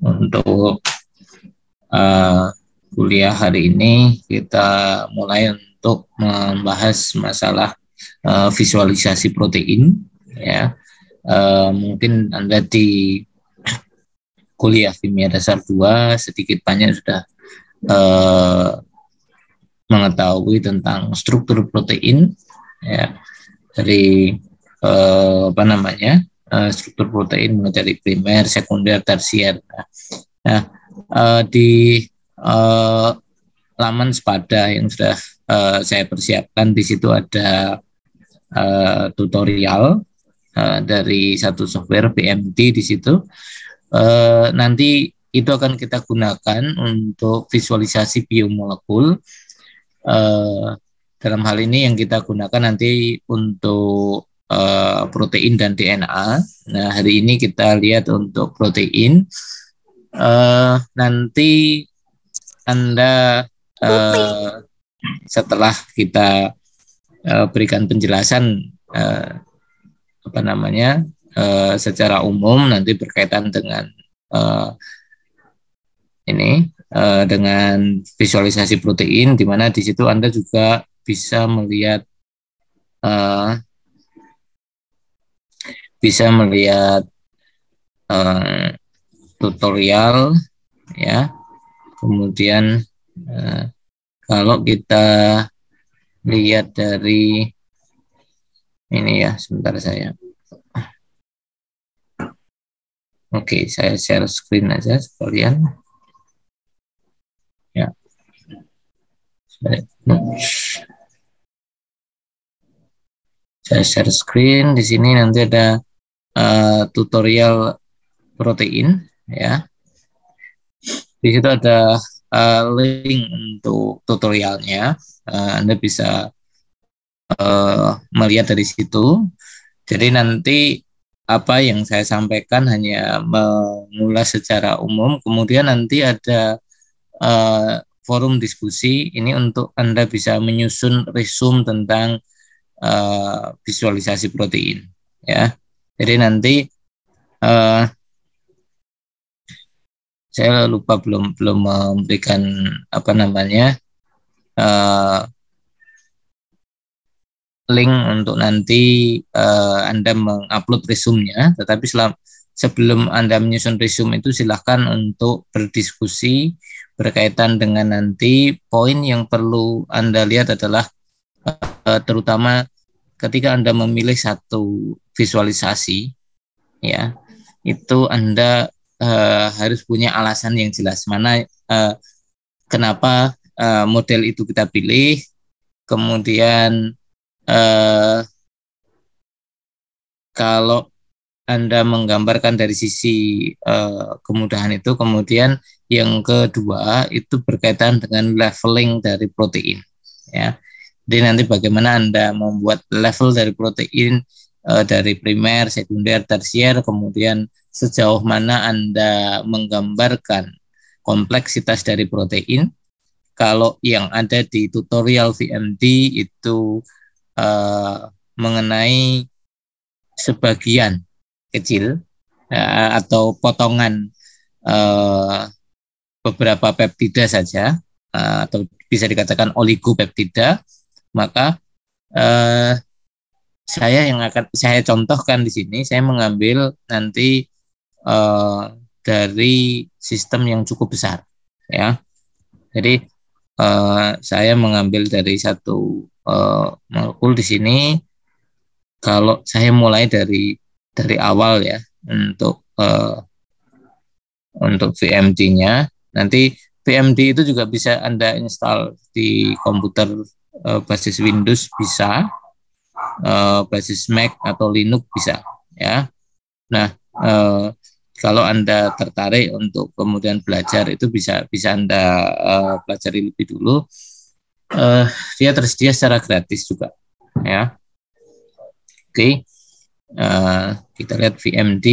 Untuk kuliah hari ini kita mulai untuk membahas masalah visualisasi protein, ya. Mungkin Anda di kuliah kimia dasar 2 sedikit banyak sudah mengetahui tentang struktur protein, ya, dari struktur protein mulai dari primer, sekunder, tersier. Nah, di laman Spada yang sudah saya persiapkan, di situ ada tutorial dari satu software PMT di situ. Nanti itu akan kita gunakan untuk visualisasi biomolekul. Dalam hal ini yang kita gunakan nanti untuk protein dan DNA. Nah, hari ini kita lihat untuk protein. Nanti Anda setelah kita berikan penjelasan secara umum nanti berkaitan dengan dengan visualisasi protein, di mana di situ Anda juga bisa melihat tutorial, ya. Kemudian kalau kita lihat dari ini, ya, sebentar saya. Oke, saya share screen aja sekalian. Ya. Saya share screen. Di sini nanti ada tutorial protein, ya. Di situ ada link untuk tutorialnya. Anda bisa melihat dari situ. Jadi nanti apa yang saya sampaikan hanya mengulas secara umum, kemudian nanti ada forum diskusi ini untuk Anda bisa menyusun resume tentang visualisasi protein, ya. Jadi nanti saya lupa belum memberikan link untuk nanti Anda mengupload resume-nya, tetapi sebelum Anda menyusun resume itu silahkan untuk berdiskusi berkaitan dengan nanti poin yang perlu Anda lihat adalah terutama ketika Anda memilih satu visualisasi, ya, itu Anda harus punya alasan yang jelas mana kenapa model itu kita pilih, kemudian kalau Anda menggambarkan dari sisi kemudahan itu, kemudian yang kedua itu berkaitan dengan leveling dari protein, ya. Jadi nanti bagaimana Anda membuat level dari protein dari primer, sekunder, tersier, kemudian sejauh mana Anda menggambarkan kompleksitas dari protein. Kalau yang ada di tutorial VMD itu mengenai sebagian kecil atau potongan beberapa peptida saja, atau bisa dikatakan oligopeptida, maka yang akan saya contohkan di sini, saya mengambil nanti dari sistem yang cukup besar, ya. Jadi saya mengambil dari satu molekul di sini. Kalau saya mulai dari awal, ya, untuk VMD-nya, nanti VMD itu juga bisa Anda install di komputer basis Windows bisa, basis Mac atau Linux bisa, ya. Nah, kalau Anda tertarik untuk kemudian belajar, itu bisa Anda pelajari lebih dulu. Dia tersedia secara gratis juga, ya. Oke, kita lihat VMD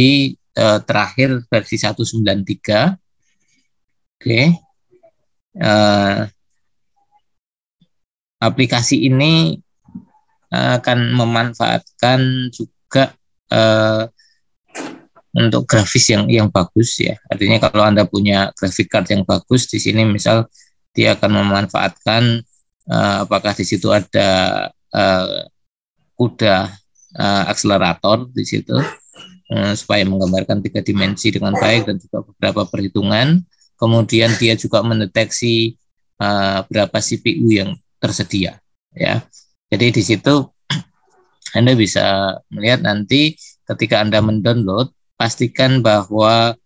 terakhir versi 193. Oke, aplikasi ini akan memanfaatkan juga untuk grafis yang bagus ya. Artinya kalau Anda punya graphic card yang bagus di sini misal dia akan memanfaatkan apakah di situ ada kuda akselerator di situ supaya menggambarkan 3 dimensi dengan baik dan juga beberapa perhitungan. Kemudian dia juga mendeteksi berapa CPU yang tersedia ya. Jadi di situ Anda bisa melihat nanti ketika Anda mendownload, pastikan bahwa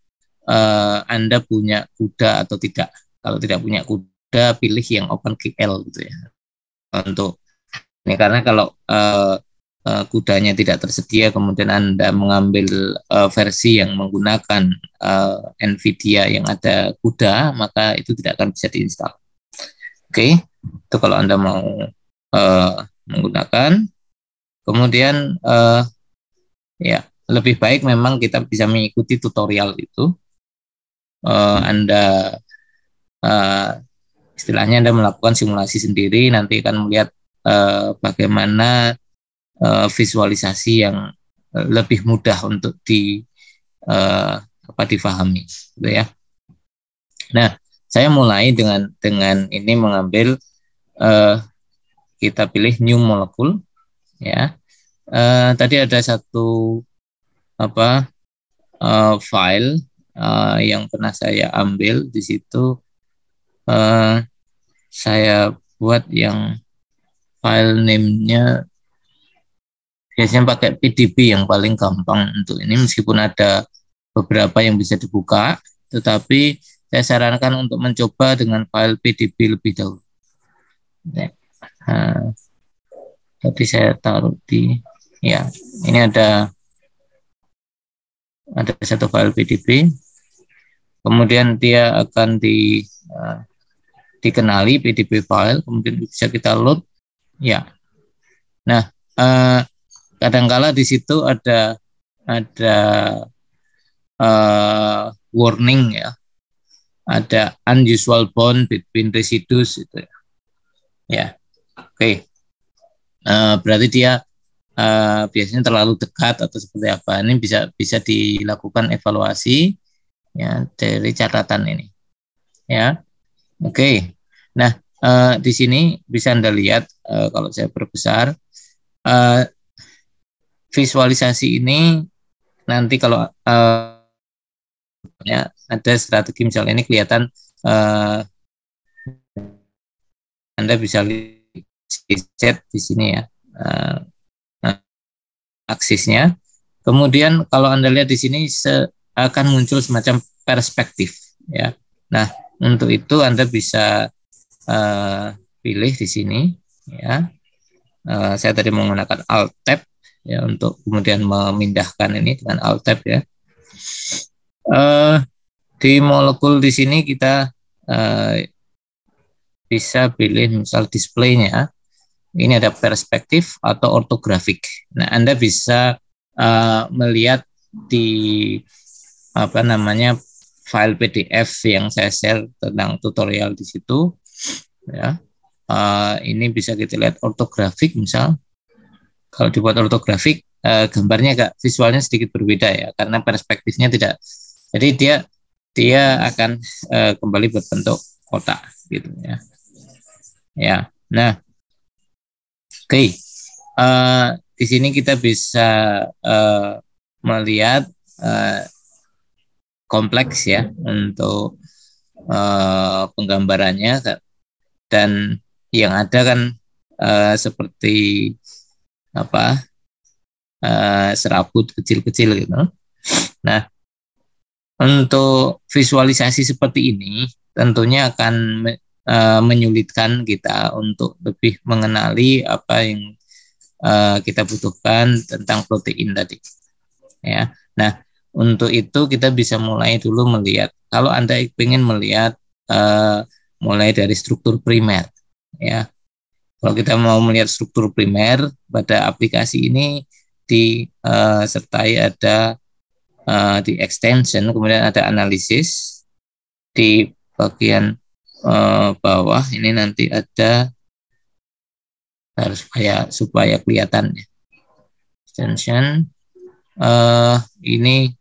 Anda punya kuda atau tidak. Kalau tidak punya kuda, pilih yang OpenGL gitu ya. Untuk ini karena kalau kudanya tidak tersedia, kemudian Anda mengambil versi yang menggunakan NVIDIA yang ada kuda, maka itu tidak akan bisa diinstal. Oke, itu kalau Anda mau menggunakan. Kemudian ya lebih baik memang kita bisa mengikuti tutorial itu. Anda istilahnya Anda melakukan simulasi sendiri, nanti akan melihat bagaimana visualisasi yang lebih mudah untuk difahami, gitu ya. Nah, saya mulai dengan ini mengambil kita pilih new molecule, ya. Tadi ada satu file yang pernah saya ambil di situ. Saya buat yang file name-nya biasanya pakai PDB yang paling gampang untuk ini, meskipun ada beberapa yang bisa dibuka, tetapi saya sarankan untuk mencoba dengan file PDB lebih dahulu. Nah, tadi saya taruh di ya, ini ada satu file PDB, kemudian dia akan dikenali PDB file, kemudian bisa kita load ya. Nah, kadangkala di situ ada warning ya, ada unusual bond between residues itu ya. Ya, oke. Berarti dia biasanya terlalu dekat atau seperti apa. Ini bisa dilakukan evaluasi ya dari catatan ini. Ya, oke. Nah, di sini bisa Anda lihat kalau saya perbesar visualisasi ini nanti kalau ya ada strategi misalnya ini kelihatan Anda bisa lihat set di sini ya aksisnya. Kemudian kalau Anda lihat di sini akan muncul semacam perspektif ya. Nah, untuk itu Anda bisa pilih di sini ya. Saya tadi menggunakan Alt Tab ya untuk kemudian memindahkan ini dengan Alt Tab ya. Di molekul di sini kita bisa pilih misal displaynya. Ini ada perspektif atau ortografik. Nah, Anda bisa melihat di file PDF yang saya share tentang tutorial di situ. Ya, ini bisa kita lihat ortografik misal. Kalau dibuat ortografik, gambarnya agak visualnya sedikit berbeda ya, karena perspektifnya tidak. Jadi dia akan kembali berbentuk kotak gitu ya. Ya, nah, oke. Di sini kita bisa melihat kompleks ya untuk penggambarannya, dan yang ada kan seperti serabut kecil-kecil gitu. Nah, untuk visualisasi seperti ini tentunya akan menyulitkan kita untuk lebih mengenali apa yang kita butuhkan tentang protein tadi. Ya, nah untuk itu kita bisa mulai dulu melihat. Kalau Anda ingin melihat mulai dari struktur primer, ya. Kalau kita mau melihat struktur primer pada aplikasi ini disertai ada di extension, kemudian ada analisis di bagian bawah ini nanti ada supaya kelihatan ya. Extension ini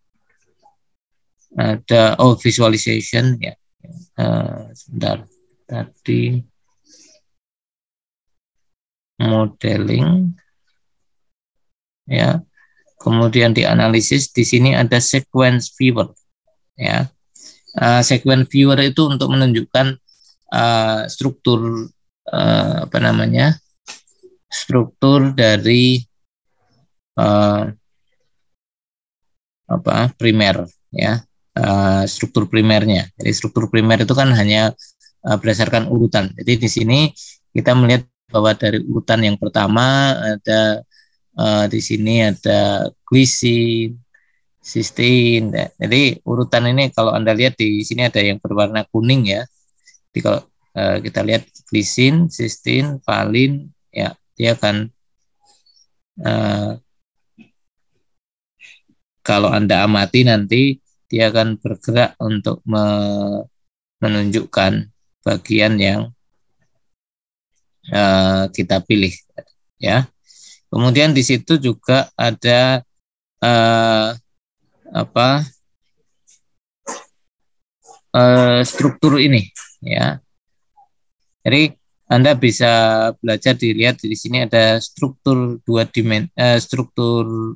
ada visualization ya. Sebentar, tadi modeling ya. Kemudian di analisis, di sini ada sequence viewer ya. Sequence viewer itu untuk menunjukkan struktur apa namanya, struktur dari primer ya, struktur primernya. Jadi struktur primer itu kan hanya berdasarkan urutan. Jadi di sini kita melihat bahwa dari urutan yang pertama ada di sini ada glisin, cysteine. Jadi urutan ini kalau Anda lihat di sini ada yang berwarna kuning ya. Jadi kalau kita lihat glisin, cysteine, valin ya, dia akan kalau Anda amati nanti dia akan bergerak untuk menunjukkan bagian yang kita pilih ya. Kemudian di situ juga ada struktur ini ya. Jadi Anda bisa belajar dilihat di sini ada struktur struktur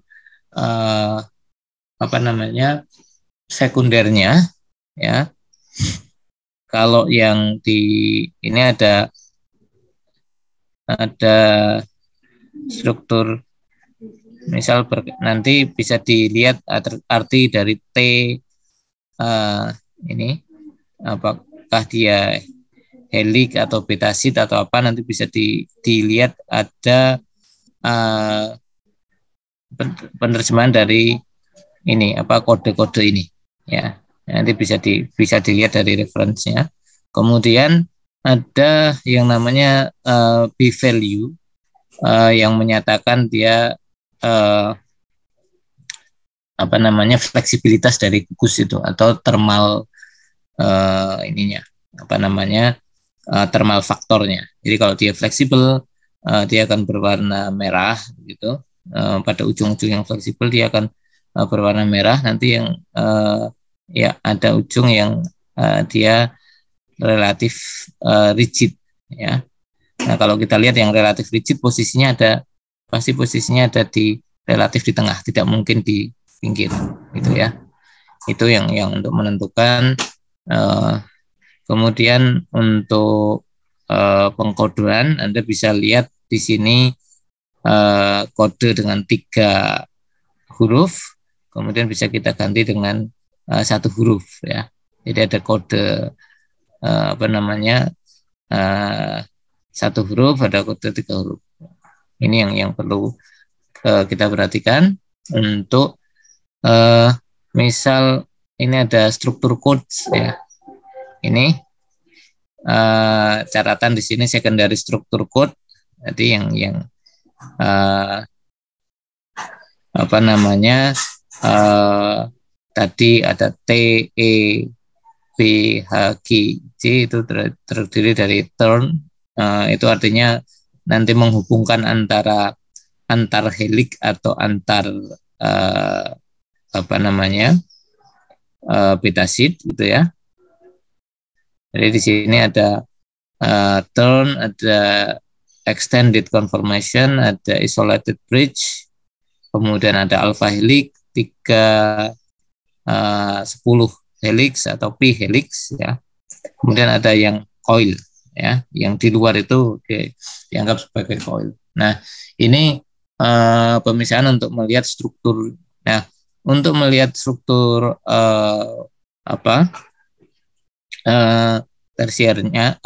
sekundernya ya. Kalau yang di ini ada struktur, misal nanti bisa dilihat arti dari T ini, apakah dia helik atau betasit atau apa, nanti bisa dilihat ada penerjemahan dari ini kode-kode ini ya. Nanti bisa dilihat dari referensinya. Kemudian ada yang namanya p-value yang menyatakan dia fleksibilitas dari gugus itu, atau thermal thermal faktornya. Jadi kalau dia fleksibel dia akan berwarna merah gitu. Pada ujung-ujung yang fleksibel dia akan berwarna merah. Nanti yang ya ada ujung yang dia relatif rigid ya. Nah, kalau kita lihat yang relatif rigid pasti posisinya ada relatif di tengah, tidak mungkin di pinggir gitu ya. Itu yang untuk menentukan. Kemudian untuk pengkodean Anda bisa lihat di sini kode dengan 3 huruf, kemudian bisa kita ganti dengan 1 huruf ya. Jadi ada kode 1 huruf, ada kode 3 huruf. Ini yang perlu kita perhatikan. Untuk misal ini ada struktur codes ya. Ini catatan di sini secondary struktur code. Jadi yang tadi ada T, E, B, H, G, J, itu terdiri dari turn. Itu artinya nanti menghubungkan antar helik atau antar betasit gitu ya. Jadi di sini ada turn, ada extended conformation, ada isolated bridge, kemudian ada alpha helix, 3, 10 helix atau p helix ya. Kemudian ada yang coil ya, yang di luar itu dianggap sebagai coil. Nah, ini pemisahan untuk melihat struktur. Nah, untuk melihat struktur tersiernya,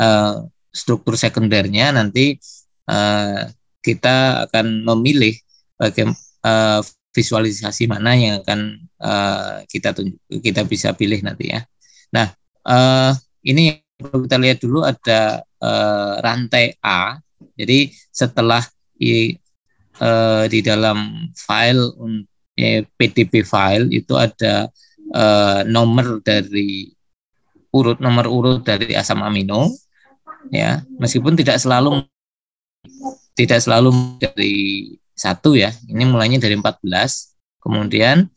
struktur sekundernya, nanti kita akan memilih visualisasi mana yang akan kita bisa pilih nanti ya. Nah, ini perlu kita lihat dulu, ada rantai A. Jadi setelah di dalam file PDB file itu ada nomor urut dari asam amino ya, meskipun tidak selalu dari 1 ya. Ini mulainya dari 14. Kemudian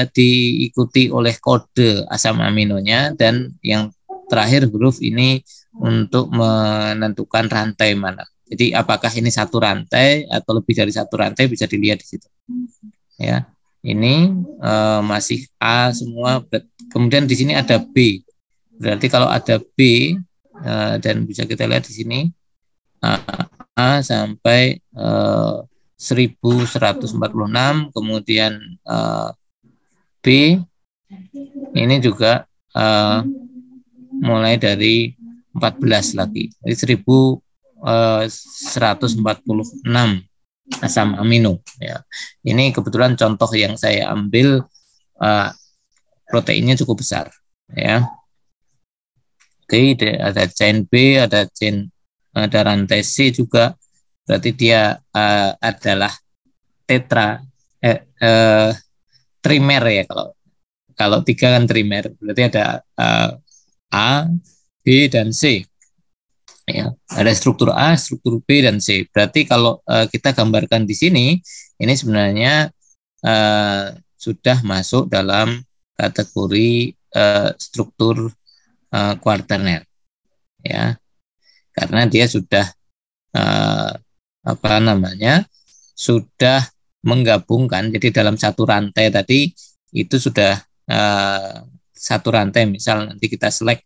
diikuti oleh kode asam aminonya, dan yang terakhir huruf ini untuk menentukan rantai mana. Jadi apakah ini satu rantai atau lebih dari satu rantai bisa dilihat di situ. Ya, ini masih A semua. Kemudian di sini ada B. Berarti kalau ada B dan bisa kita lihat di sini A sampai 1146, kemudian B ini juga mulai dari 14 lagi. Jadi 1146 asam amino. Ya. Ini kebetulan contoh yang saya ambil, proteinnya cukup besar. Ya. Oke, ada chain B, ada rantai C juga. Berarti dia adalah tetra trimer ya, kalau tiga kan trimer. Berarti ada A, B, dan C. Ya, ada struktur A, struktur B, dan C. Berarti kalau kita gambarkan di sini, ini sebenarnya sudah masuk dalam kategori struktur kuarterner, ya, karena dia sudah sudah menggabungkan. Jadi dalam satu rantai tadi itu sudah satu rantai. Misal nanti kita select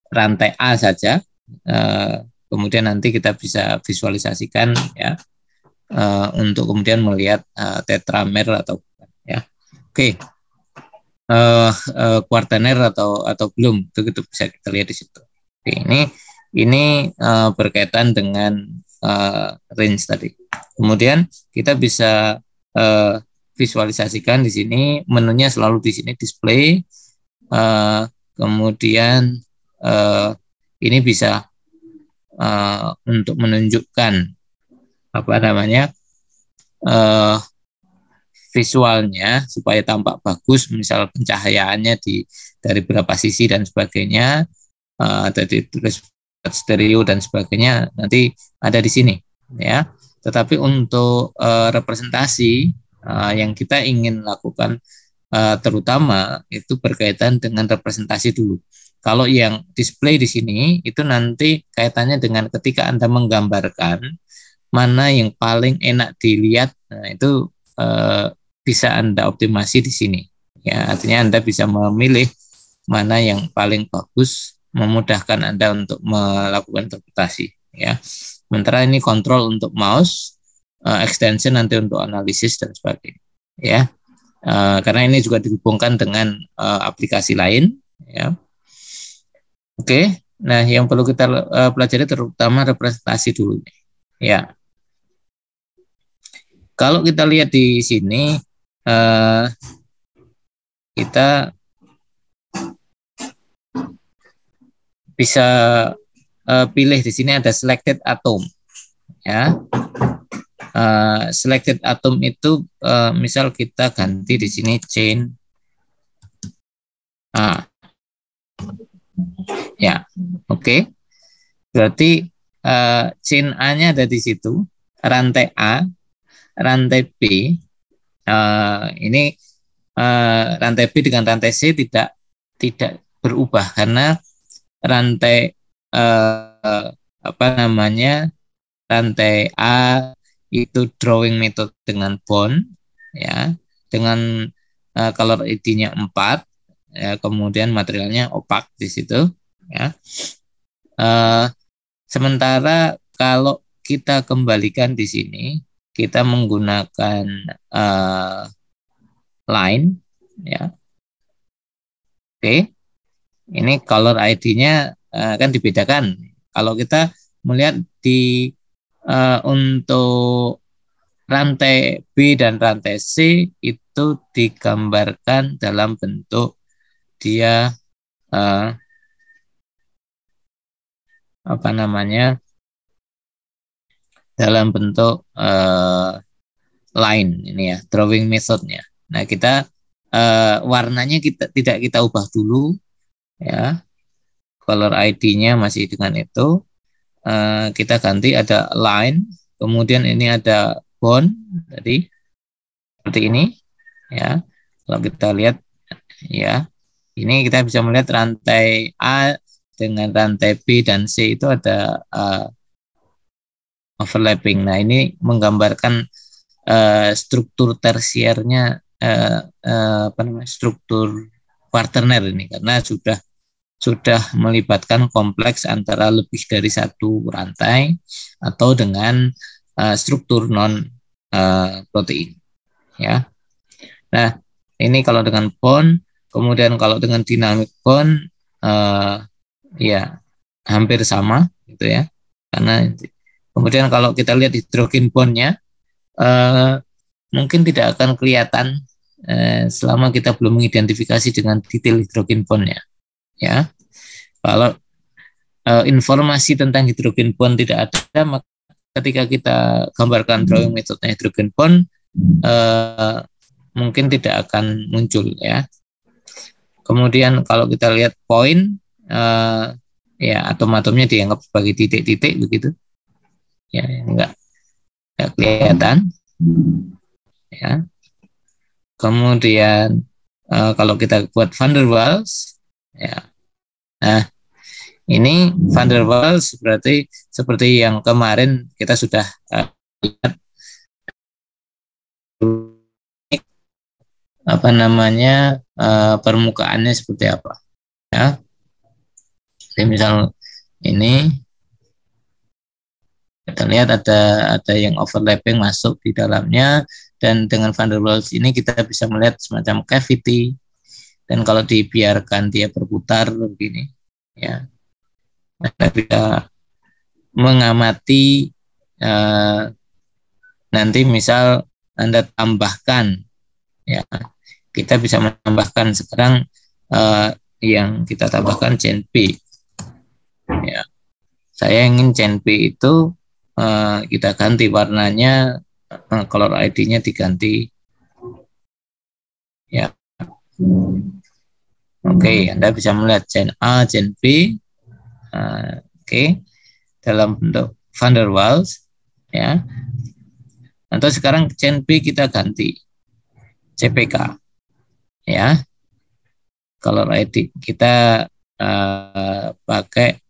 rantai A saja, kemudian nanti kita bisa visualisasikan ya, untuk kemudian melihat tetramer atau ya. Oke, kuartener atau belum, itu bisa kita lihat di situ. Oke, ini berkaitan dengan range tadi. Kemudian kita bisa visualisasikan di sini, menunya selalu di sini display. Kemudian ini bisa untuk menunjukkan visualnya supaya tampak bagus, misal pencahayaannya dari berapa sisi dan sebagainya, dari stereo dan sebagainya nanti ada di sini ya. Tetapi untuk representasi yang kita ingin lakukan terutama itu berkaitan dengan representasi dulu. Kalau yang display di sini itu nanti kaitannya dengan ketika Anda menggambarkan mana yang paling enak dilihat, nah itu bisa Anda optimasi di sini. Ya, artinya Anda bisa memilih mana yang paling bagus, memudahkan Anda untuk melakukan interpretasi. Ya, sementara ini kontrol untuk mouse, extension nanti untuk analisis dan sebagainya. Ya, karena ini juga dihubungkan dengan aplikasi lain. Ya, oke. Nah, yang perlu kita pelajari terutama representasi dulu. Ya, kalau kita lihat di sini, kita bisa pilih di sini ada selected atom, ya. Selected atom itu misal kita ganti di sini chain A, ya, oke. Berarti chain A-nya ada di situ, rantai A, rantai B. Ini rantai B dengan rantai C tidak berubah karena rantai rantai A itu drawing method dengan bond, ya, dengan color ID-nya 4, ya, kemudian materialnya opak di situ, ya. Sementara kalau kita kembalikan di sini, kita menggunakan line, ya. Oke, ini color ID-nya kan dibedakan. Kalau kita melihat untuk rantai B dan rantai C itu digambarkan dalam bentuk dia dalam bentuk line ini ya, drawing methodnya. Nah, kita warnanya tidak kita ubah dulu ya, color ID-nya masih dengan itu. Kita ganti ada line, kemudian ini ada bond tadi, seperti ini ya. Kalau kita lihat ya, ini kita bisa melihat rantai A dengan rantai B dan C itu ada overlapping. Nah, ini menggambarkan struktur tersiernya, apa namanya, struktur kuarterner ini, karena sudah melibatkan kompleks antara lebih dari satu rantai atau dengan struktur non protein ya. Nah, ini kalau dengan bond, kemudian kalau dengan dynamic bond ya hampir sama gitu ya. Karena kemudian kalau kita lihat hidrogen bondnya mungkin tidak akan kelihatan selama kita belum mengidentifikasi dengan detail hidrogen bondnya ya. Kalau informasi tentang hidrogen bond tidak ada, maka ketika kita gambarkan drawing metode hidrogen bond mungkin tidak akan muncul ya. Kemudian kalau kita lihat poin ya, atom-atomnya dianggap sebagai titik-titik begitu ya, enggak kelihatan ya. Kemudian kalau kita buat van der Waals ya, nah ini van der Waals berarti seperti yang kemarin kita sudah lihat apa namanya permukaannya seperti apa ya. Jadi misal ini kita lihat ada yang overlapping masuk di dalamnya, dan dengan van der Waals ini kita bisa melihat semacam cavity, dan kalau dibiarkan dia berputar begini ya, kita bisa mengamati nanti misal Anda tambahkan ya, kita bisa menambahkan sekarang yang kita tambahkan chain B ya. Saya ingin chain B itu kita ganti warnanya, color ID-nya diganti ya. Oke, Anda bisa melihat chain A, chain B, oke, dalam bentuk van der Waals ya. Atau sekarang chain B kita ganti CPK ya. Color ID kita pakai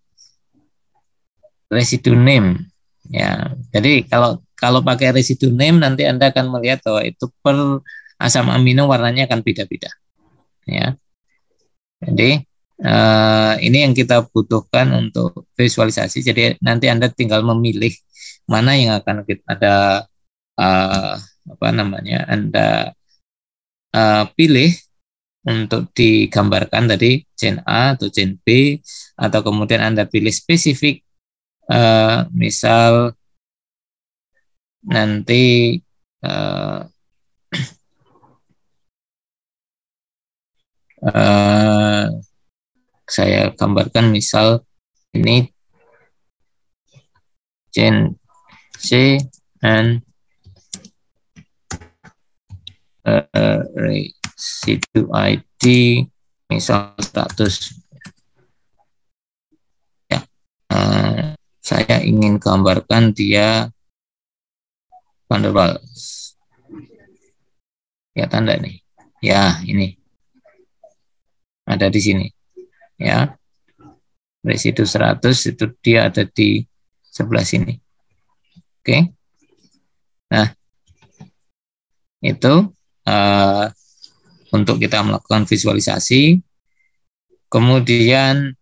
residue name ya. Jadi kalau pakai residue name nanti Anda akan melihat bahwa itu per asam amino warnanya akan beda-beda ya. Jadi ini yang kita butuhkan untuk visualisasi. Jadi nanti Anda tinggal memilih mana yang akan ada apa namanya Anda pilih untuk digambarkan tadi chain A atau chain B, atau kemudian Anda pilih spesifik misal nanti saya gambarkan misal ini chain C and residue ID misal 100 ya. Saya ingin gambarkan dia van der Waals ya, tanda nih ya, ini ada di sini ya, residu 100 itu dia ada di sebelah sini. Oke. Nah, itu untuk kita melakukan visualisasi. Kemudian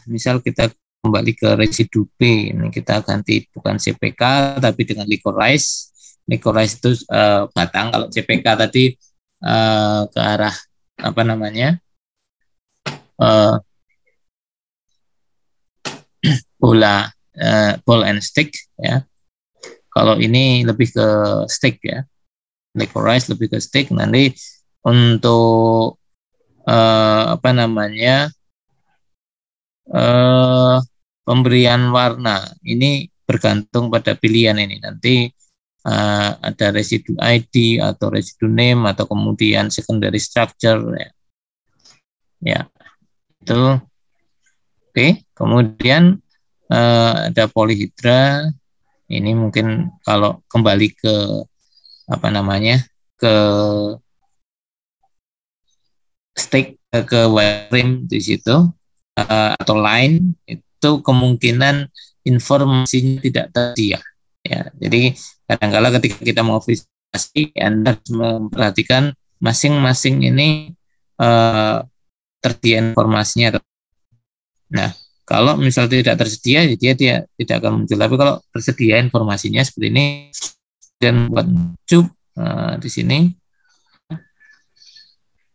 misal kita kembali ke residu B, ini kita ganti bukan CPK tapi dengan licorice. Licorice itu batang, kalau CPK tadi ke arah apa namanya bola, ball and stick ya. Kalau ini lebih ke stick ya, licorice lebih ke stick. Nanti untuk apa namanya pemberian warna ini bergantung pada pilihan ini. Nanti ada residue ID atau residue name atau kemudian secondary structure ya. Ya, itu oke. Kemudian ada polyhedra. Ini mungkin kalau kembali ke apa namanya ke stick ke wireframe di situ atau line, itu kemungkinan informasinya tidak tersedia. Ya, jadi kadang-kala ketika kita mau visualisasi, Anda harus memperhatikan masing-masing ini tersedia informasinya. Nah, kalau misal tidak tersedia, dia tidak akan muncul. Tapi kalau tersedia informasinya seperti ini, dan buat cube di sini.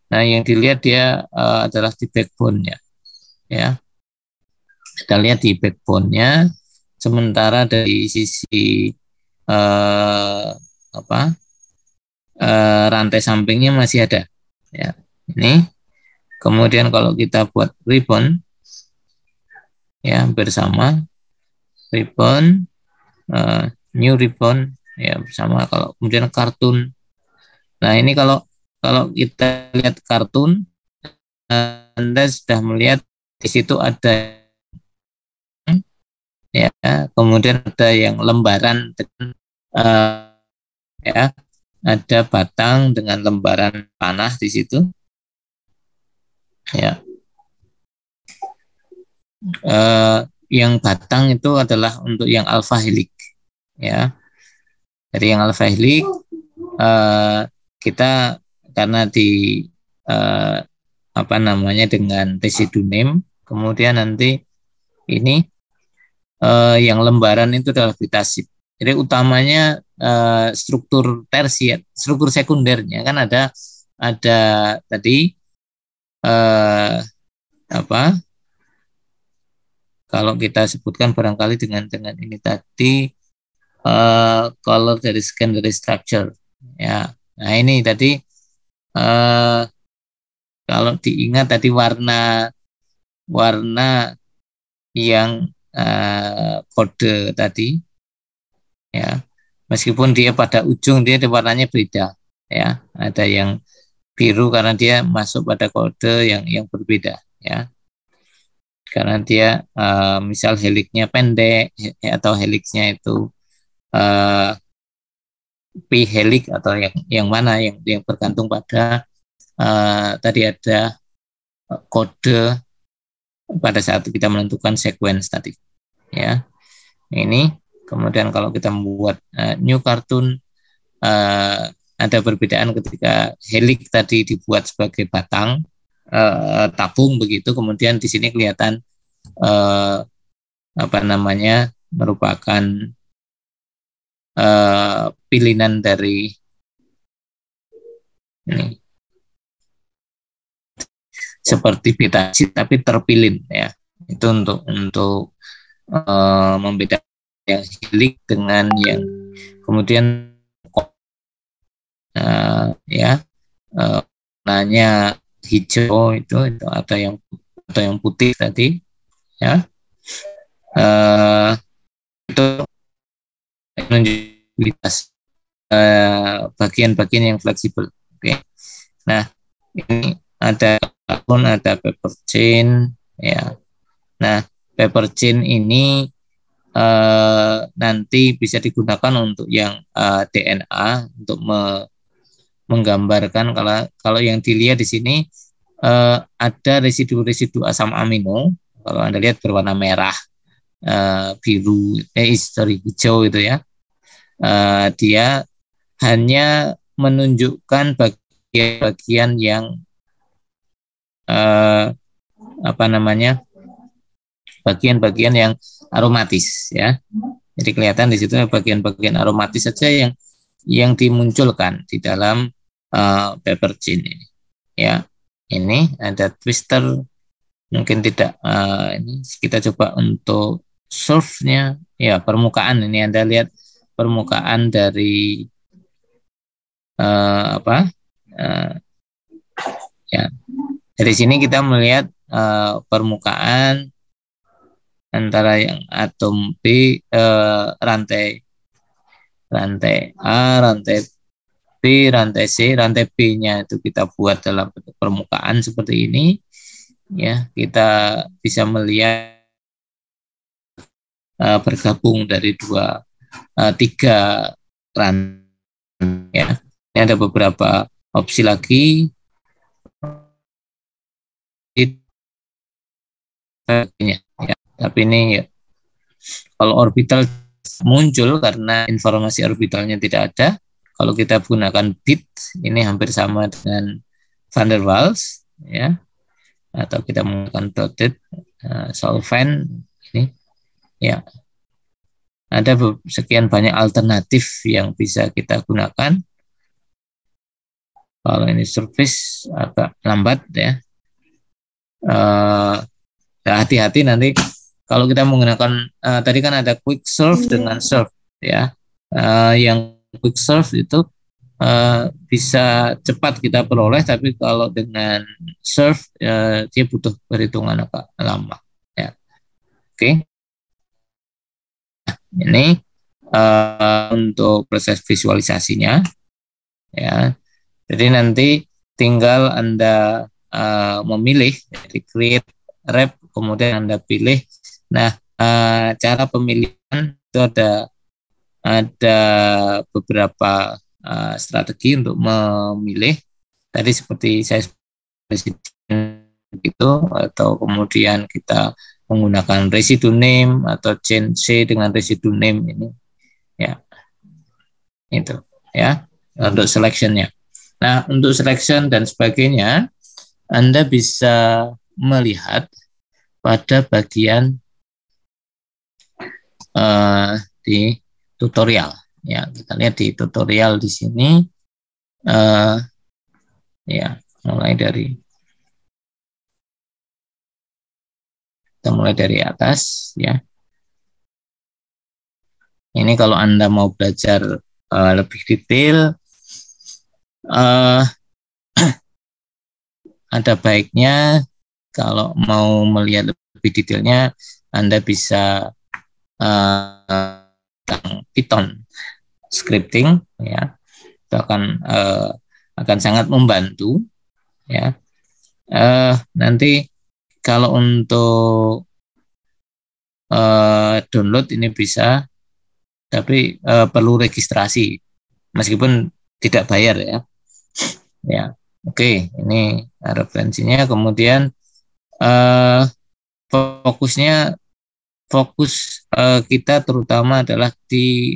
Nah, yang dilihat dia adalah di backbone-nya, ya. Kita lihat di backbone-nya, sementara dari sisi rantai sampingnya masih ada, ya. Ini kemudian kalau kita buat ribbon, ya, bersama ribbon, new ribbon, ya, bersama. Kalau kemudian kartun, nah ini kalau kita lihat kartun, Anda sudah melihat di situ ada, ya, kemudian ada yang lembaran dengan ya, ada batang dengan lembaran panah di situ, ya. Yang batang itu adalah untuk yang alpha helix, ya. Dari yang alpha helix kita karena di dengan residu name, kemudian nanti ini yang lembaran itu adalah beta-sheet. Jadi utamanya struktur tersier, struktur sekundernya kan ada tadi kalau kita sebutkan barangkali dengan ini tadi color dari secondary structure, ya. Nah, ini tadi kalau diingat tadi warna yang kode tadi, ya, meskipun dia pada ujung dia warnanya beda, ya, ada yang biru karena dia masuk pada kode yang berbeda, ya, karena dia misal helixnya pendek atau helixnya itu p helix atau yang mana yang bergantung pada tadi ada kode pada saat kita menentukan sequence tadi, ya. Ini kemudian kalau kita membuat new cartoon, ada perbedaan ketika helix tadi dibuat sebagai batang tabung begitu, kemudian di sini kelihatan merupakan pilihan dari ini seperti beta sheet tapi terpilih, ya. Itu untuk membedakan yang helix dengan yang kemudian ya warnanya hijau itu atau yang putih tadi, ya, itu menunjukkan bagian-bagian yang fleksibel. Oke. Nah, ini ada paper chain, ya. Nah, paper chain ini nanti bisa digunakan untuk yang DNA untuk menggambarkan kalau yang dilihat di sini ada residu-residu asam amino. Kalau Anda lihat berwarna merah, biru, hijau itu, ya. Dia hanya menunjukkan bagian-bagian yang bagian-bagian yang aromatis, ya. Jadi kelihatan di situ bagian-bagian aromatis saja yang dimunculkan di dalam paper chain ini, ya. Ini ada twister, mungkin tidak. Ini kita coba untuk surfnya, ya, permukaan. Ini Anda lihat permukaan dari ya. Dari sini kita melihat permukaan antara yang atom B, rantai A, rantai B, rantai C, rantai B-nya itu kita buat dalam bentuk permukaan seperti ini, ya. Kita bisa melihat bergabung dari tiga rantai, ya. Ini ada beberapa opsi lagi. Ya. Tapi ini ya, kalau orbital muncul karena informasi orbitalnya tidak ada. Kalau kita gunakan bit, ini hampir sama dengan van der Waals, ya, atau kita menggunakan dotted solvent ini, ya. Ada sekian banyak alternatif yang bisa kita gunakan. Kalau ini surface agak lambat, ya. Hati-hati nanti kalau kita menggunakan tadi kan ada quick serve dengan serve, ya. Yang quick serve itu bisa cepat kita peroleh, tapi kalau dengan serve dia butuh perhitungan agak lama, ya. Oke. Ini untuk proses visualisasinya, ya. Jadi nanti tinggal Anda memilih dari create rep, kemudian Anda pilih. Nah, cara pemilihan itu ada beberapa strategi untuk memilih. Tadi seperti saya itu, atau kemudian kita menggunakan residue name atau chain C dengan residue name ini, ya, itu, ya, untuk selectionnya. Nah, untuk selection dan sebagainya, Anda bisa melihat pada bagian di tutorial, ya. Kita lihat di tutorial di sini, ya, mulai dari atas, ya. Ini kalau Anda mau belajar lebih detail, ada baiknya kalau mau melihat lebih detailnya, Anda bisa Python scripting, ya. Itu akan sangat membantu, ya. Nanti kalau untuk download ini bisa, tapi perlu registrasi meskipun tidak bayar, ya. Ya, oke, ini referensinya. Kemudian fokus kita terutama adalah di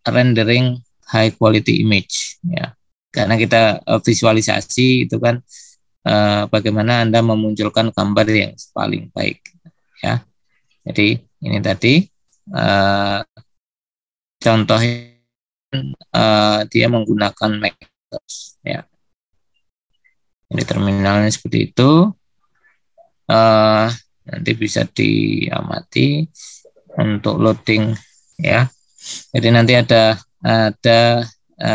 rendering high quality image, ya. Karena kita visualisasi itu kan bagaimana Anda memunculkan gambar yang paling baik, ya. Jadi ini tadi contoh dia menggunakan Macintosh, ya. Ini terminalnya seperti itu. Nanti bisa diamati untuk loading, ya. Jadi nanti ada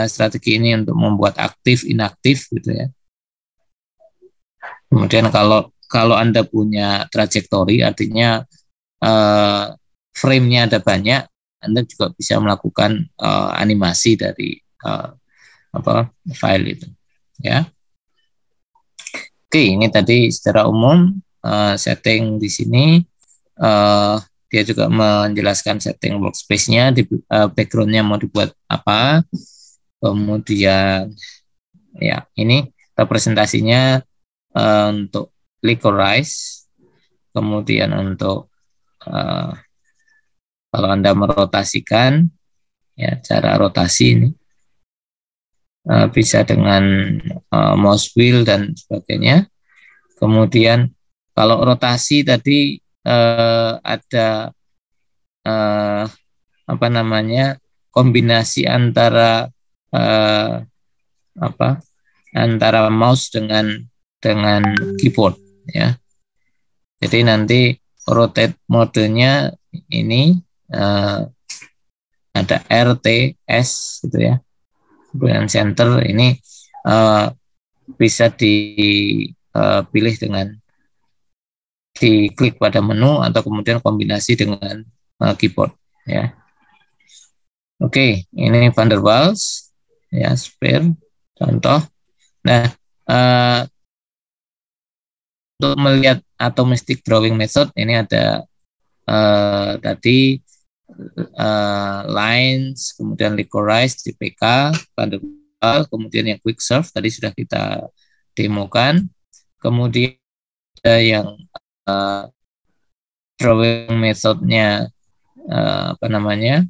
strategi ini untuk membuat aktif inaktif, gitu, ya. Kemudian kalau Anda punya trajektori, artinya frame-nya ada banyak, Anda juga bisa melakukan animasi dari file itu, ya. Oke, ini tadi secara umum setting di sini. Dia juga menjelaskan setting workspace-nya, di background-nya mau dibuat apa. Kemudian, ya, ini representasinya untuk liquorize. Kemudian untuk kalau Anda merotasikan, ya, cara rotasi ini bisa dengan mouse wheel dan sebagainya. Kemudian kalau rotasi tadi ada apa namanya, kombinasi antara antara mouse dengan keyboard, ya. Jadi nanti rotate modenya ini ada R, T, S, gitu, ya. Kemudian center ini bisa dipilih dengan diklik pada menu atau kemudian kombinasi dengan keyboard, ya. Oke, ini van der Waals, ya, sphere contoh. Nah, untuk melihat atomistic drawing method ini ada tadi lines, kemudian liquorize, CPK, van der Waal, kemudian yang quick serve tadi sudah kita demokan, kemudian ada yang drawing methodnya apa namanya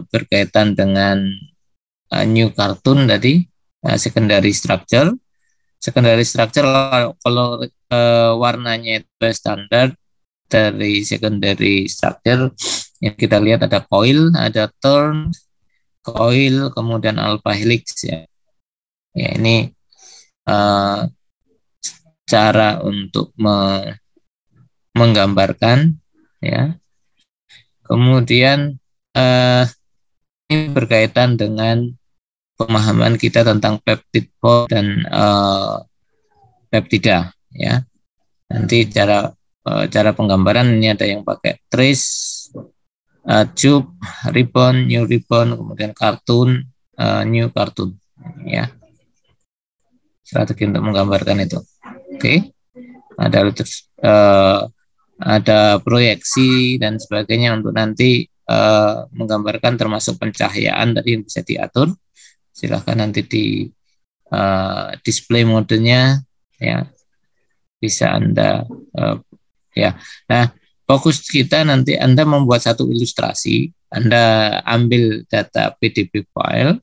berkaitan dengan new cartoon tadi, secondary structure. Secondary structure kalau warnanya itu standar dari secondary structure yang kita lihat ada coil, ada turn, coil, kemudian alpha helix ya. Ya ini cara untuk menggambarkan ya. Kemudian ini berkaitan dengan pemahaman kita tentang peptid bond dan peptida ya. Nanti cara penggambaran ini ada yang pakai trace, tube, ribbon, new ribbon, kemudian cartoon, new cartoon ya. Strategi untuk menggambarkan itu. Oke. Ada proyeksi dan sebagainya untuk nanti menggambarkan termasuk pencahayaan tadi yang bisa diatur. Silahkan nanti di display modenya ya bisa Anda ya. Nah, fokus kita nanti Anda membuat satu ilustrasi, Anda ambil data PDB file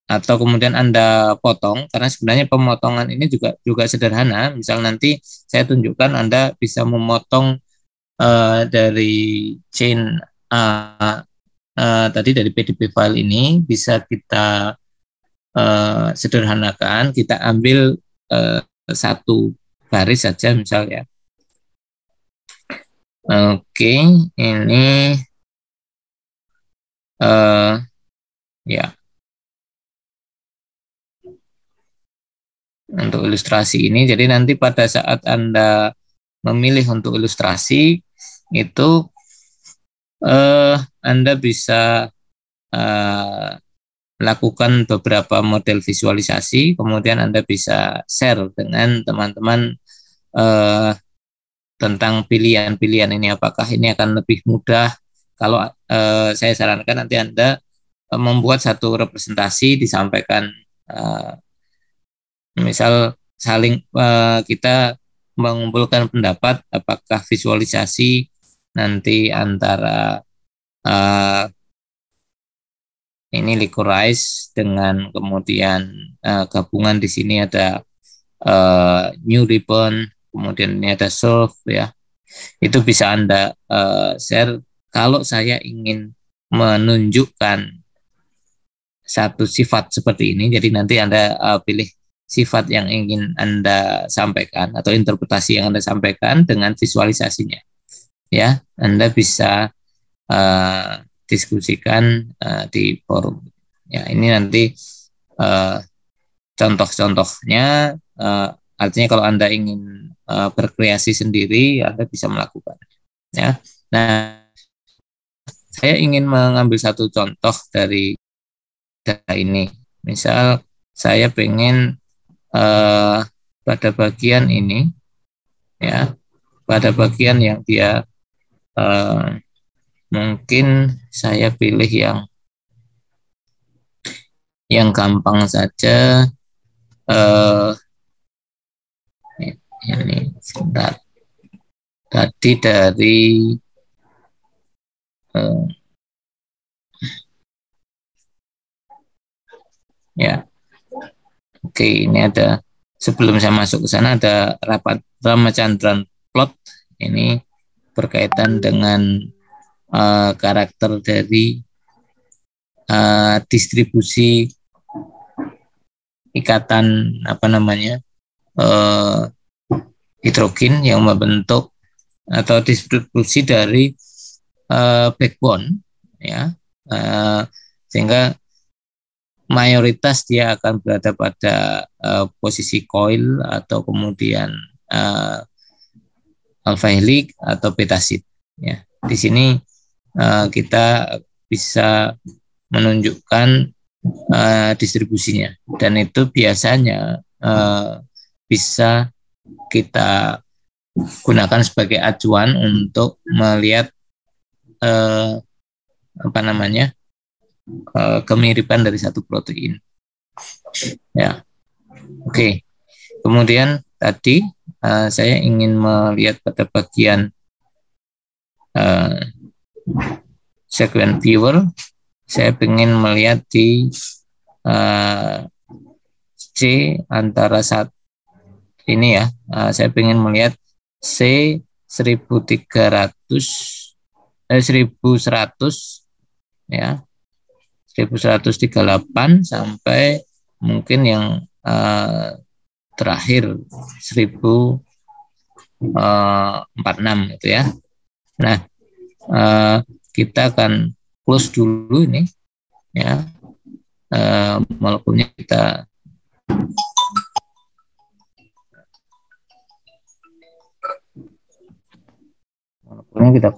atau kemudian Anda potong, karena sebenarnya pemotongan ini juga sederhana. Misal nanti saya tunjukkan Anda bisa memotong dari chain tadi dari PDB file ini bisa kita sederhanakan, kita ambil satu baris saja misal ya. Oke, ini ya untuk ilustrasi ini. Jadi nanti pada saat Anda memilih untuk ilustrasi itu Anda bisa lakukan beberapa model visualisasi, kemudian Anda bisa share dengan teman-teman tentang pilihan-pilihan ini, apakah ini akan lebih mudah. Kalau saya sarankan nanti Anda membuat satu representasi, disampaikan misal saling kita mengumpulkan pendapat apakah visualisasi nanti antara ini liquorize dengan kemudian gabungan di sini ada new ribbon, kemudian ini ada solve ya. Itu bisa Anda share. Kalau saya ingin menunjukkan satu sifat seperti ini, jadi nanti Anda pilih sifat yang ingin Anda sampaikan atau interpretasi yang Anda sampaikan dengan visualisasinya. Ya, Anda bisa diskusikan di forum. Ya, ini nanti contoh-contohnya. Artinya kalau Anda ingin berkreasi sendiri, Anda bisa melakukan. Ya, nah, saya ingin mengambil satu contoh dari data ini. Misal saya pengen pada bagian ini, ya, pada bagian yang dia mungkin saya pilih yang gampang saja. Ini sebentar. Tadi dari ya, oke, ini ada sebelum saya masuk ke sana ada Ramachandran plot. Ini berkaitan dengan karakter dari distribusi ikatan apa namanya hidrogen yang membentuk atau distribusi dari backbone ya, sehingga mayoritas dia akan berada pada posisi coil atau kemudian alpha helix atau beta sheet ya. Di sini kita bisa menunjukkan distribusinya, dan itu biasanya bisa kita gunakan sebagai acuan untuk melihat apa namanya kemiripan dari satu protein. Ya, oke. Kemudian tadi saya ingin melihat pada bagian sequence viewer. Saya ingin melihat di C antara saat ini ya. Saya ingin melihat C 1100 ya, 1138 sampai mungkin yang terakhir 1046 gitu ya. Nah, kita akan close dulu ini ya, molekulnya kita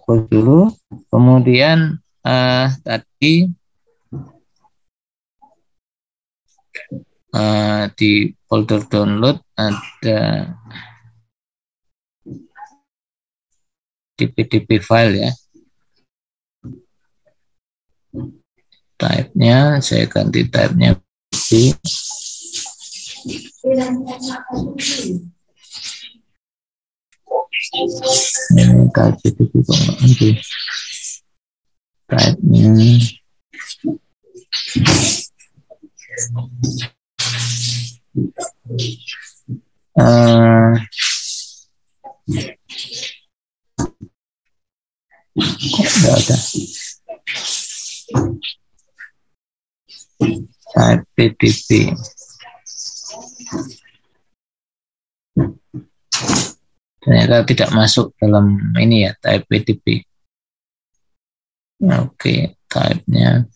close dulu. Kemudian tadi di folder download ada di PDB file ya. Type-nya saya ganti type-nya di ini type PDB nanti type-nya tidak ada type PDB. Ternyata tidak masuk dalam ini ya, type PDB. Oke, type-nya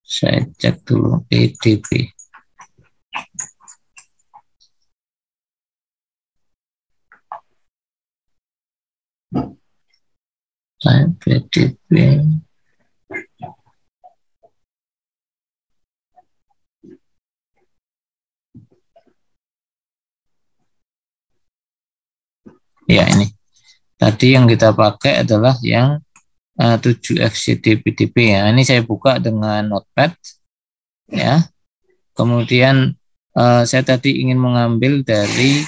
saya cek dulu PDB. Type PDB. Ya, ini. Tadi yang kita pakai adalah yang 7XCD PDB ya. Ini saya buka dengan Notepad ya. Kemudian saya tadi ingin mengambil dari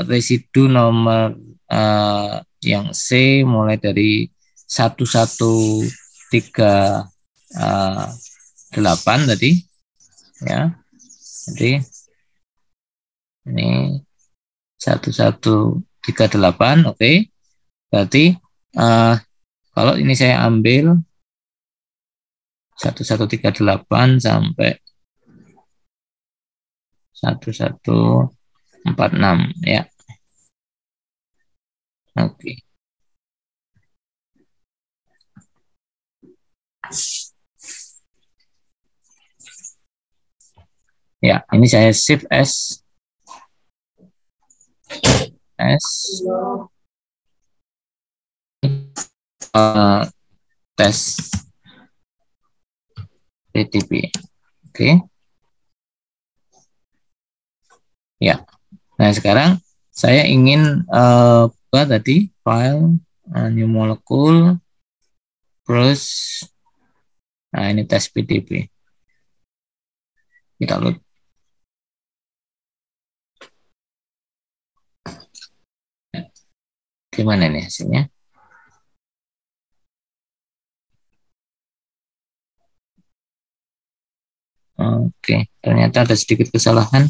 residu nomor yang C mulai dari 1138 tadi ya. Jadi ini 1138, oke. Berarti kalau ini saya ambil 1138 sampai 1146 ya. Oke. Ya, ini saya shift S tes PDB. Oke. Ya. Nah, sekarang saya ingin buka tadi file new molecule terus nah ini tes PDB. Kita load. Gimana nih hasilnya? Oke, ternyata ada sedikit kesalahan.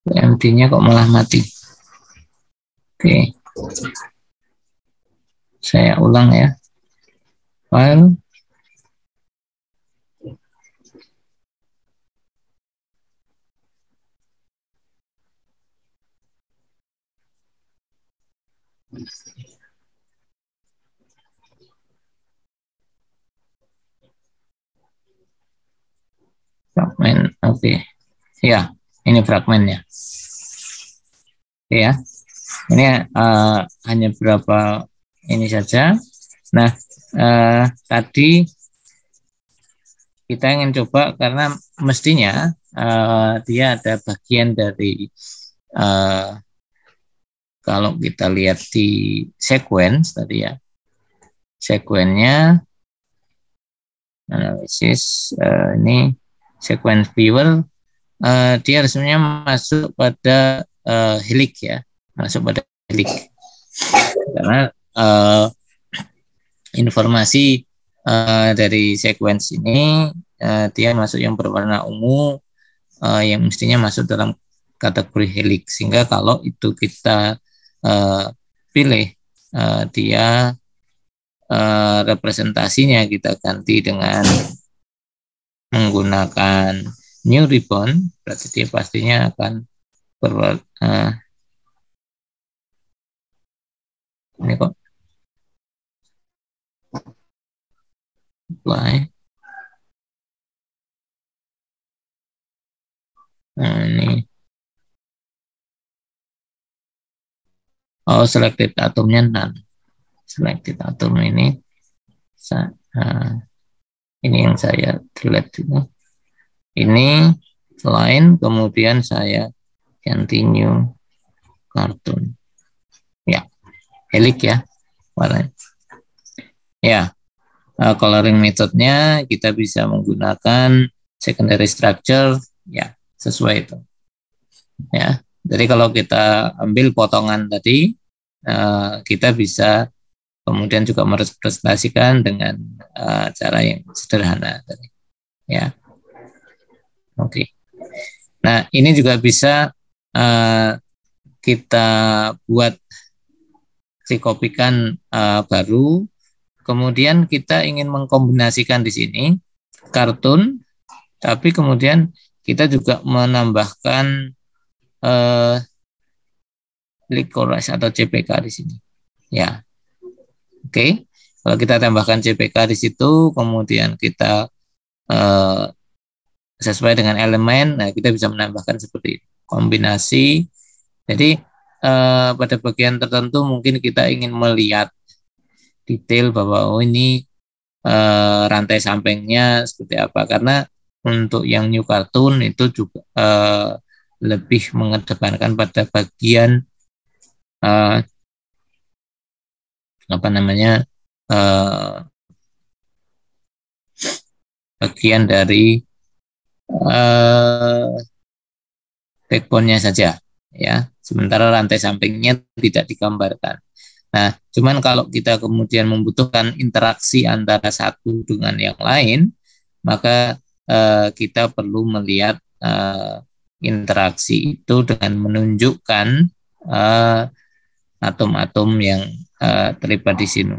PMD-nya kok malah mati. Oke, saya ulang ya. File. Fragmen, oke. Ya, ini fragmennya. Oke ya, ini hanya beberapa ini saja. Nah, tadi kita ingin coba karena mestinya dia ada bagian dari kalau kita lihat di sequence tadi ya, sekuennya analisis ini sequence viewer dia resminya masuk pada helix ya, masuk pada helix karena informasi dari sequence ini dia masuk yang berwarna ungu yang mestinya masuk dalam kategori helix, sehingga kalau itu kita pilih dia representasinya kita ganti dengan menggunakan new ribbon, berarti dia pastinya akan berwarna ini kok apply. Nah, ini selected atomnya none, selected atom ini ini yang saya delete dulu. Ini line, kemudian saya ganti new cartoon. Ya, helix ya warnanya. Ya, coloring methodnya kita bisa menggunakan secondary structure, ya sesuai itu. Ya, jadi kalau kita ambil potongan tadi, kita bisa kemudian juga merepresentasikan dengan cara yang sederhana tadi. Ya, oke. Nah, ini juga bisa kita buat dikopikan baru. Kemudian kita ingin mengkombinasikan di sini kartun, tapi kemudian kita juga menambahkan licorice atau CPK di sini. Ya, oke. Kalau kita tambahkan CPK di situ, kemudian kita sesuai dengan elemen, nah kita bisa menambahkan seperti kombinasi. Jadi pada bagian tertentu mungkin kita ingin melihat detail bahwa ini rantai sampingnya seperti apa, karena untuk yang new cartoon itu juga lebih mengedepankan pada bagian apa namanya bagian dari backbone-nya saja ya, sementara rantai sampingnya tidak digambarkan. Nah, cuman kalau kita kemudian membutuhkan interaksi antara satu dengan yang lain, maka kita perlu melihat interaksi itu dengan menunjukkan atom-atom yang terlibat di sini.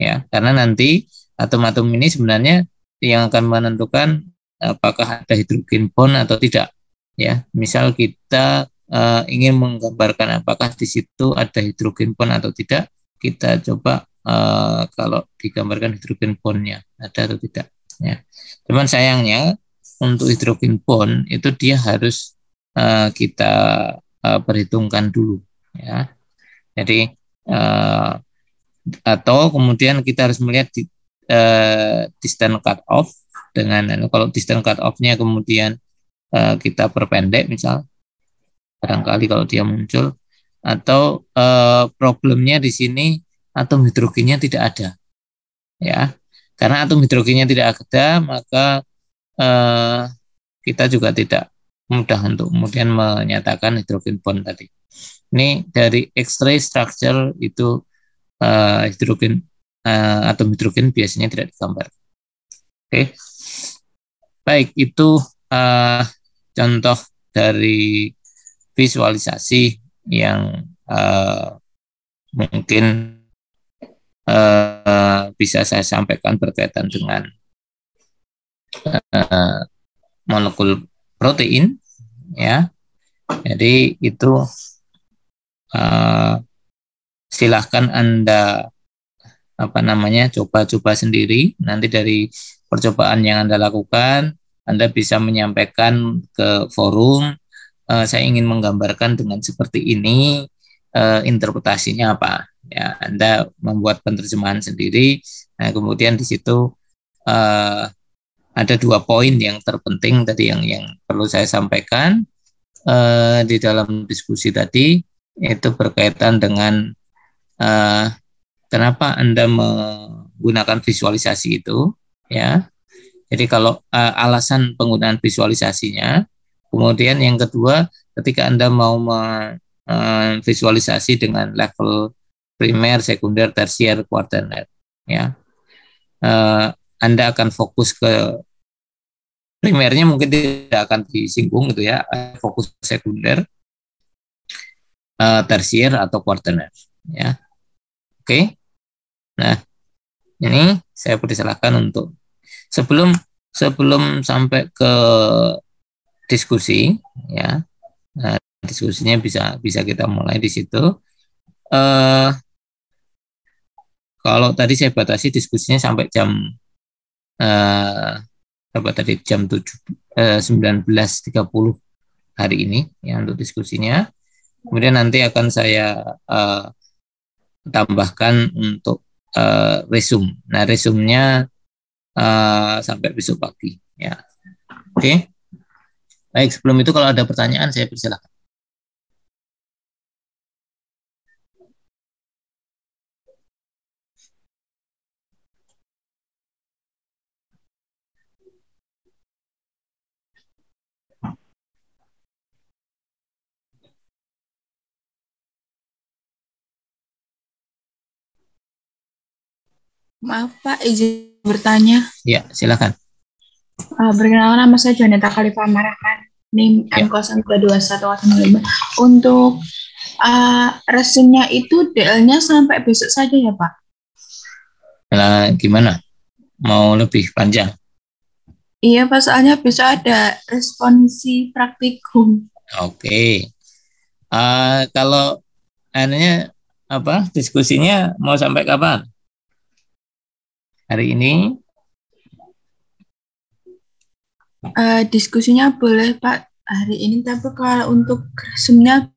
Ya, karena nanti atom-atom ini sebenarnya yang akan menentukan apakah ada hidrogen bond atau tidak. Ya, misal kita ingin menggambarkan apakah di situ ada hidrogen bond atau tidak, kita coba kalau digambarkan hidrogen bondnya ada atau tidak. Ya, cuman sayangnya untuk hidrogen bond itu dia harus kita perhitungkan dulu. Ya, jadi atau kemudian kita harus melihat distance cut off dengan kalau distance cut off-nya kemudian kita perpendek misal, barangkali kalau dia muncul, atau problemnya di sini atom hidrogennya tidak ada, ya, karena atom hidrogennya tidak ada maka kita juga tidak mudah untuk kemudian menyatakan hidrogen bond tadi. Ini dari X-ray structure itu hidrogen atom hidrogen biasanya tidak digambar. Oke, baik, itu contoh dari visualisasi yang mungkin bisa saya sampaikan berkaitan dengan molekul protein, ya. Jadi itu silahkan Anda coba-coba sendiri. Nanti dari percobaan yang Anda lakukan, Anda bisa menyampaikan ke forum, saya ingin menggambarkan dengan seperti ini, interpretasinya apa. Ya, Anda membuat penerjemahan sendiri. Nah, kemudian di situ ada 2 poin yang terpenting tadi yang perlu saya sampaikan di dalam diskusi tadi, itu berkaitan dengan kenapa Anda menggunakan visualisasi itu, ya. Jadi kalau alasan penggunaan visualisasinya, kemudian yang kedua, ketika Anda mau visualisasi dengan level primer, sekunder, tersier, kuartener, ya, Anda akan fokus ke primernya mungkin tidak akan disinggung gitu ya, fokus sekunder, tersier atau kuartener, ya. Oke. Nah, ini saya persilahkan untuk sebelum sampai ke diskusi, ya. Nah, diskusinya bisa bisa kita mulai di situ. Kalau tadi saya batasi diskusinya sampai jam berapa tadi, jam 19.30 hari ini ya untuk diskusinya. Kemudian nanti akan saya tambahkan untuk resume. Nah, resume-nya sampai besok pagi ya. Oke. Baik, sebelum itu kalau ada pertanyaan saya persilakan. Maaf Pak, izin bertanya. Ya, silakan. Perkenalkan, nama saya Joneta Khalifah Marakan, NIM Ya. M022105. Untuk resume-nya itu DL-nya sampai besok saja ya Pak? Nah, gimana? Mau lebih panjang? Iya Pak, soalnya besok ada responsi praktikum. Oke. Kalau anunya apa? Diskusinya mau sampai kapan? Hari ini? Diskusinya boleh Pak hari ini, tapi kalau untuk resumnya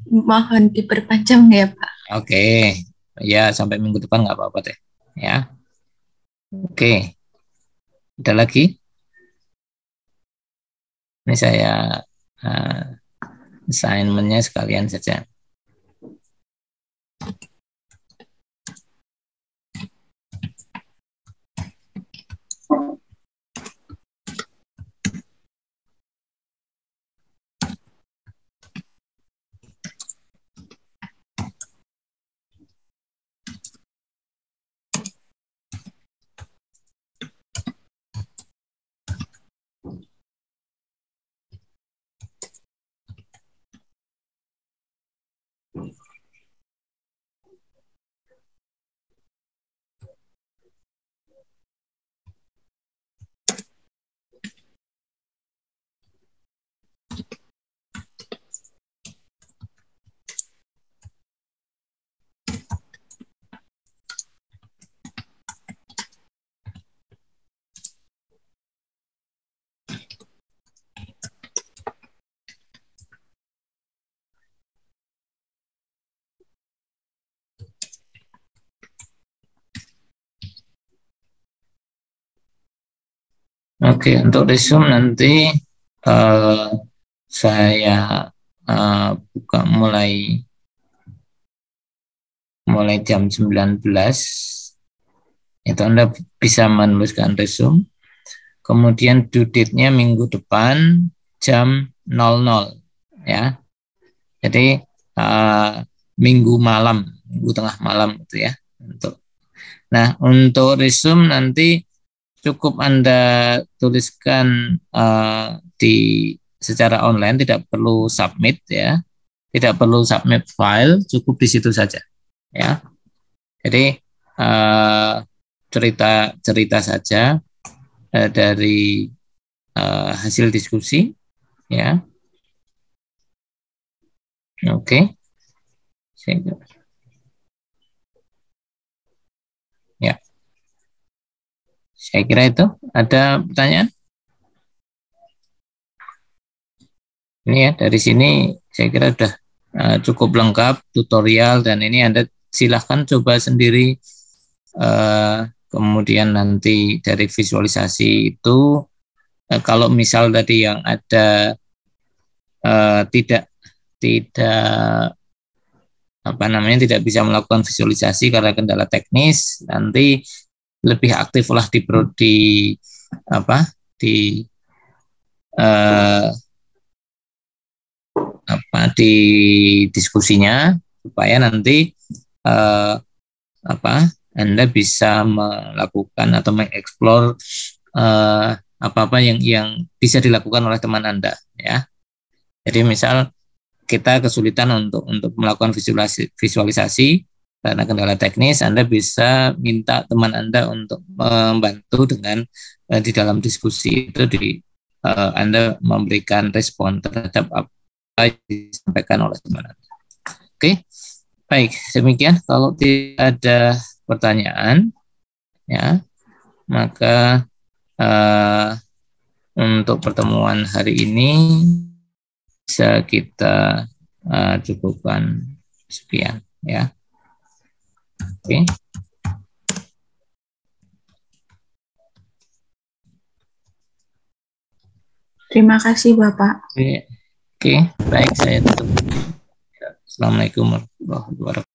mohon diperpanjang ya Pak. Oke. Ya, sampai minggu depan nggak apa-apa deh. Ya. Oke. Ada lagi? Ini saya assignment-nya sekalian saja. Oke, untuk resume nanti saya buka mulai jam 19. Itu Anda bisa menuliskan resume. Kemudian due date-nya minggu depan jam 00 ya. Jadi minggu malam, minggu tengah malam gitu ya. Untuk resume nanti cukup Anda tuliskan di secara online, tidak perlu submit ya. Tidak perlu submit file, cukup di situ saja ya. Jadi cerita saja dari hasil diskusi ya. Oke. Ya. Saya kira itu. Ada pertanyaan? Ini ya, dari sini saya kira sudah cukup lengkap tutorial, dan ini Anda silahkan coba sendiri kemudian kemudian nanti dari visualisasi itu kalau misal tadi yang ada tidak tidak bisa melakukan visualisasi karena kendala teknis, nanti lebih aktiflah di diskusinya, supaya nanti Anda bisa melakukan atau mengeksplor apa-apa yang bisa dilakukan oleh teman Anda, ya. Jadi misal kita kesulitan untuk melakukan visualisasi karena kendala teknis, Anda bisa minta teman Anda untuk membantu dengan di dalam diskusi itu Anda memberikan respon terhadap apa yang disampaikan oleh teman Anda. Oke, baik, demikian. Kalau tidak ada pertanyaan, ya, maka untuk pertemuan hari ini bisa kita cukupkan sekian, ya. Oke. Terima kasih Bapak. Oke, baik, saya tutup. Assalamualaikum warahmatullahi wabarakatuh.